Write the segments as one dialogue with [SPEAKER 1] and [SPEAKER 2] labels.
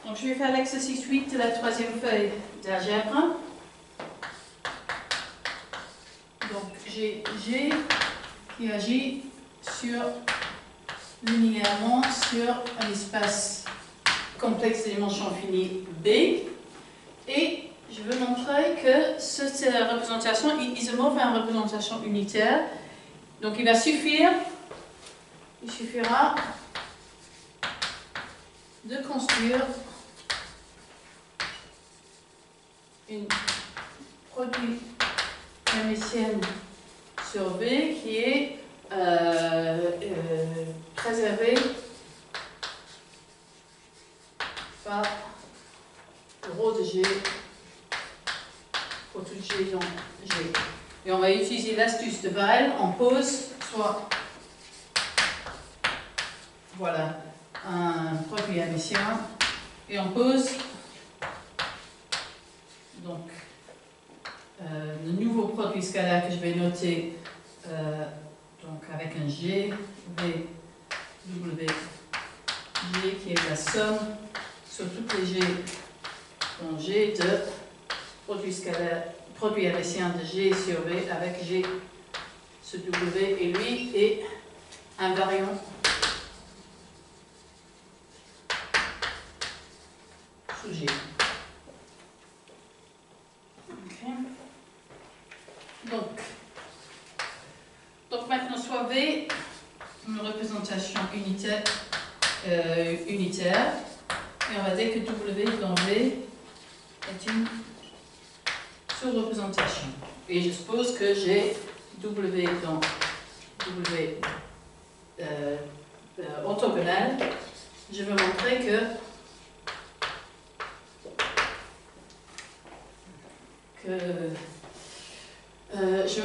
[SPEAKER 1] Donc je vais faire l'exercice 8 de la troisième feuille d'algèbre. Donc j'ai G qui agit linéairement sur un espace complexe de dimension finie B. Et je veux montrer que cette représentation isomorphe est une représentation unitaire. Donc il suffira de construire une produit hermitienne sur B qui est préservée par rho de G pour tout G dans G. Et on va utiliser l'astuce de Weil. On pose soit voilà un produit hermitien et on pose donc le nouveau produit scalaire que je vais noter donc avec un G, V, W, G qui est la somme sur toutes les G dans G de produit hermitien de G sur V avec G sur W et lui est invariant sous G. Okay. Donc maintenant, soit V, une représentation unitaire, et on va dire que W dans V est une sous-représentation. Et je suppose que j'ai W dans W orthogonal. Je veux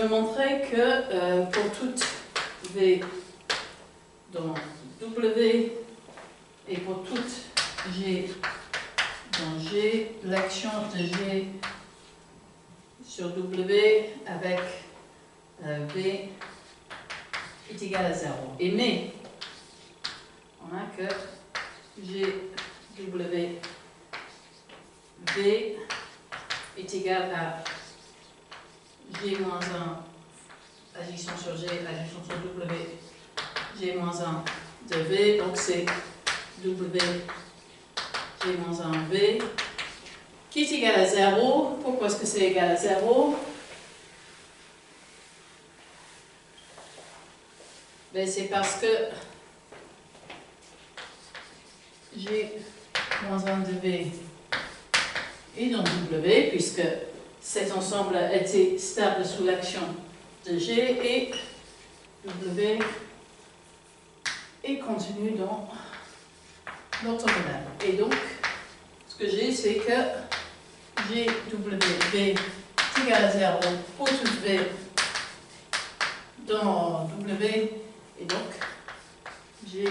[SPEAKER 1] montrer que pour toute V dans W et pour toute G dans G, l'action de G sur W avec V est égale à 0. Et mais, on a que G W V est égal à G moins 1 addition sur G, addition sur W, G moins 1 de V, donc c'est W, G moins 1 V, qui est égal à 0. Pourquoi est-ce que c'est égal à 0? Ben, c'est parce que G moins 1 de V est dans W, puisque cet ensemble a été stable sous l'action de G et W est contenu dans l'orthogonal. Et donc, ce que j'ai, c'est que GW est égal à 0 pour tout V dans W, et donc G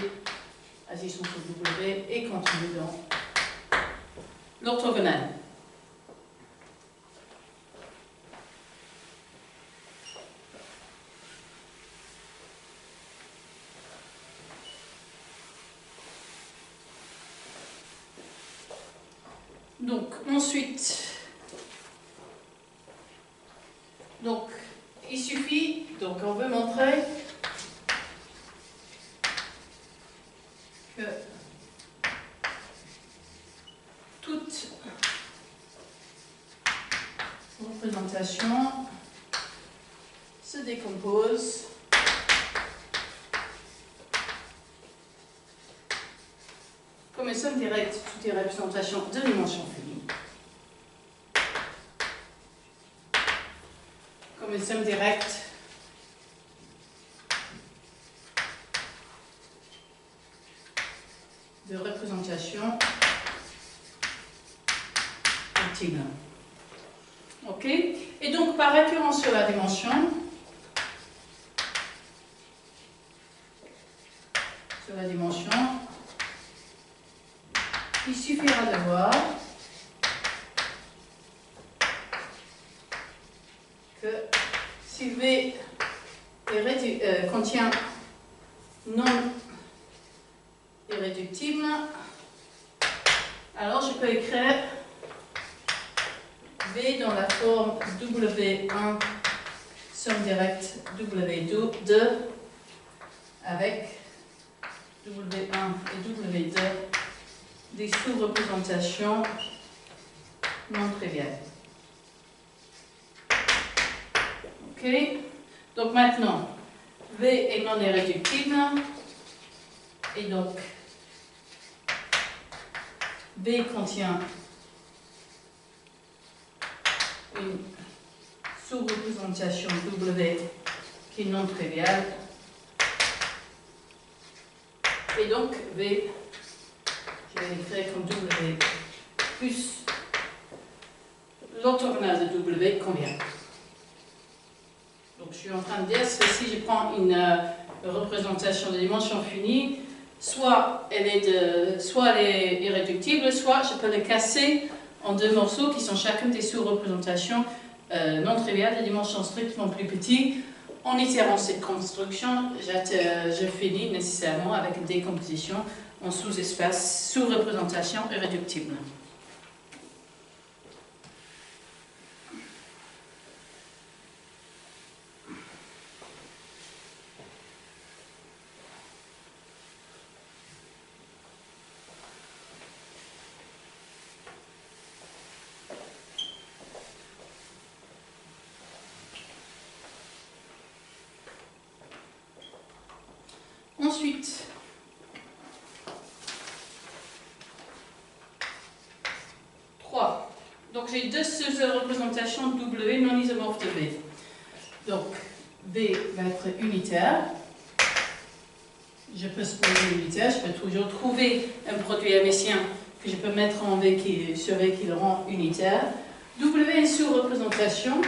[SPEAKER 1] addition sur W est contenu dans l'orthogonal. Donc, ensuite, il suffit, on veut montrer que toute représentation se décompose comme une somme directe de toutes les représentations de dimension finie. Comme une somme directe de représentation optimale. Ok? Et donc, par référence sur la dimension, il suffira de voir que si V contient non irréductible, Alors je peux écrire V dans la forme W1 somme directe W2 avec W1 et W2 des sous-représentations non triviales. Ok, donc maintenant V est non irréductible et donc V contient une sous-représentation W qui est non triviale et donc V, je vais l'écrire comme W plus l'orthogonale de W convient. Donc je suis en train de dire que si je prends une représentation de dimension finie, soit elle est irréductible, soit je peux la casser en deux morceaux qui sont chacun des sous-représentations non triviales de dimension strictement plus petite. En itérant cette construction, je finis nécessairement avec une décomposition en sous-espace, sous-représentation irréductible. Ensuite, donc j'ai deux sous-représentations W non isomorphes de V. Donc V va être unitaire. Je peux supposer unitaire, je peux toujours trouver un produit hermitien que je peux mettre en V sur V qui le rend unitaire. W est une sous-représentation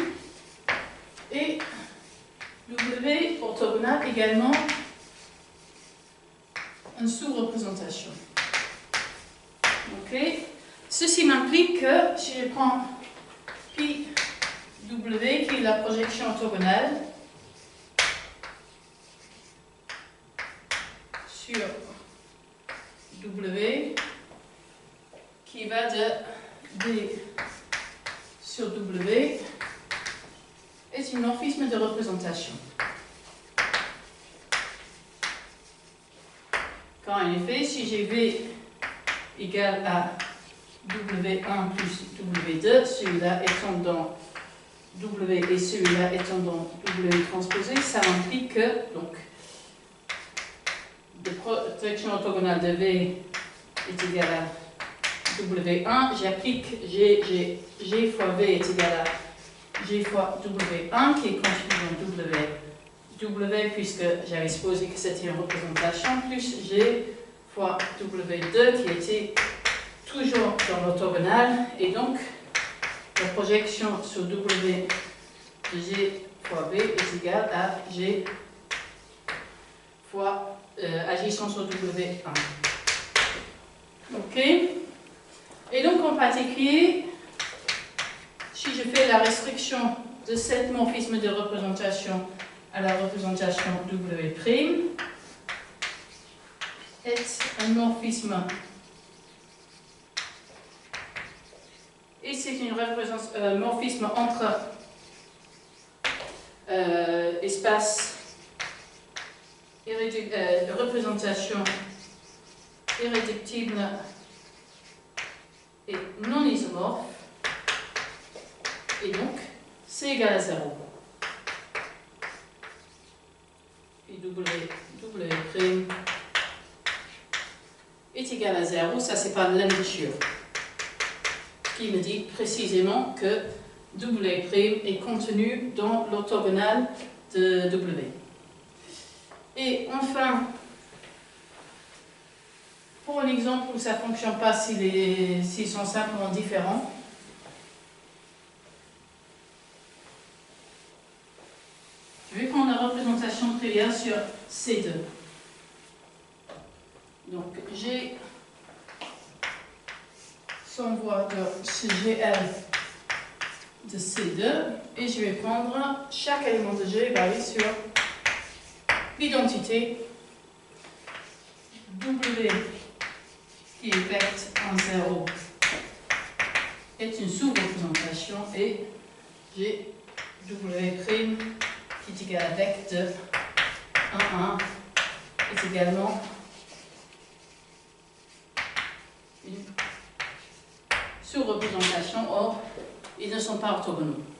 [SPEAKER 1] et W orthogonale également une sous-représentation. Ok. Ceci m'implique que si je prends pi W qui est la projection orthogonale sur W qui va de D sur W est un morphisme de représentation. Quand en effet, si j'ai V égale à W1 plus W2, celui-là étant dans W et celui-là étant dans W transposé, ça implique que donc, la projection orthogonale de V est égale à W1, j'applique G fois V est égal à G fois W1 qui est contenu dans W puisque j'avais supposé que c'était une représentation, plus G fois W2 qui était toujours dans l'orthogonale, et donc la projection sur W de G fois V est égale à G fois agissant sur W1. Ok? Et donc en particulier, si je fais la restriction de cet morphisme de représentation à la représentation W', est un morphisme. Et c'est un morphisme entre espace représentation irréductible et non isomorphe. Et donc, c'est égal à 0. Et W' est égal à 0, ça c'est pas l'embouchure. Qui me dit précisément que W' est contenu dans l'orthogonale de W. Et enfin, pour un exemple où ça ne fonctionne pas s'ils sont simplement différents, je vais prendre la représentation triviale sur C2. Donc G s'envoie de ce GL de C2 et je vais prendre chaque élément de G basé sur l'identité W qui est vecte en 0 est une sous-représentation et j'ai W' qui est égal à vecte de 1, 1 est également une sous-représentation, or ils ne sont pas orthogonaux.